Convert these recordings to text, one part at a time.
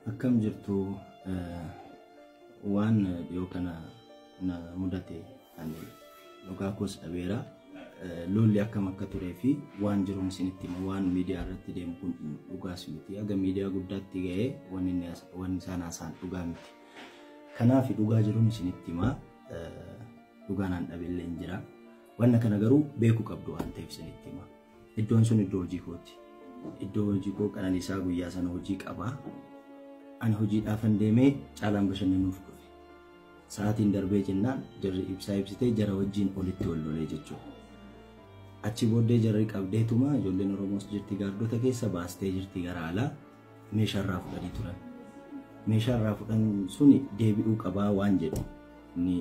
Akkam jirtu waan dhiyoo kana na mudate ani dhugaa koos dhabeera lolli akkam akka turee fi waan jiruun isinitti waan miidiyaa irratti deemu kun dhugaas miti aga miidiyaa guddaatti ga'ee waan isaan haasaan dhugaa miti kanaaf dhugaa jiruun isinitti dhugaan dhabeellee hin jira wanna kana garuu beeku qabdu waan ta'eef isinitti iddoon sun iddoo hojii kooti iddoo hojii koo Qananiisaa guyyaa sana hojii qaba ani hojiidhaaf deemee caalaan bashannanuuf dhufe sa'aatiin darbee jennaan jarri ibsaa ibsitee jara wajjin olitti wal lolee jechuudha achi booddee jarri qabdeetuma ijoolleen Oromoos jirti gaardota keessa baastee jirti gara alaa meeshaarraa fudhanii turan meeshaarraa fudhan suni deebi'uu qabaa waan jedhu ni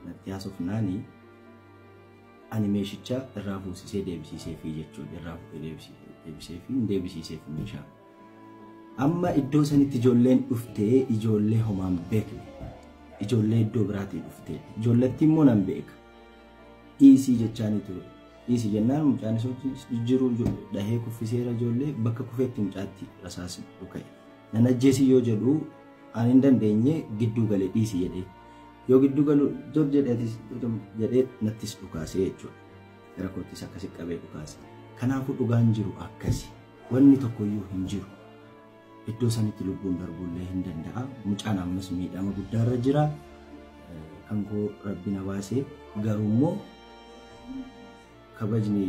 natti haasofnaani ani meeshicha irraa fuusisee deebisiisee fi jechuudha irraa fuudhee deebisee fi deebisiisee fi meeshaa amma iddoo sanitti ijoolleen dhuftee ijoollee homaan beekne ijoollee iddoo biraatii dhuftee ijoolletti immoo nan beeka dhiisii jechaanii ture dhiisii jennaan mucaan isootti jiru dhahee kuffiseera ijoollee bakka kufeetti mucaatti rasaasni dhuka'e nan ajjeesii yoo jedhu ani hin dandeenye gidduu galee dhiisii jedhee yoo gidduu galu jor jedhee nattis dhukaasee jechuudha gara koottis akkasi qabee dhukaase kanaafuu dhugaan jiru akkasi wanni tokkoyyuu hin jiru iddoo sanitti lubbuun darbullee hin danda'a mucaan ammas miidhama guddaarra jira kan koo rabbi na baasee garuu immoo kabajni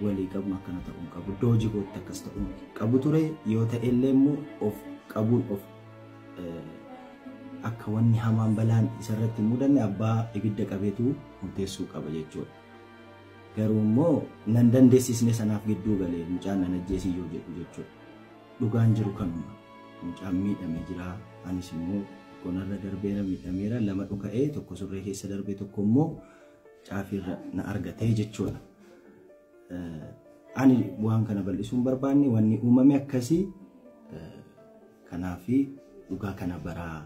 walii qabu akkana ta'uu qabu iddoo hojii kootti akkas ta'uu qabu ture yoo ta'ellee immoo of qabuun of akka wanni hamaan balaan isarratti mudanne abbaa ibidda qabeetu murteessuu qaba jechuudha garuu immoo nan dandeessisne sanaaf gidduu galee mucaan nan ajjeesii yoo jedhu jechuudha dhugaan jiru kanuma mucaan miidhamee jira anis immoo konarra darbeera miidhameera lama dhuka'ee tokko surree keessa darbee tokko immoo caafiirra na argatee jechuudha ani waan kana bal'isuun barbaanne wanni uumame akkasii kanaafi dhugaa kana baraa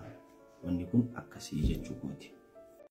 wanni kun akkasii jechuu kooti.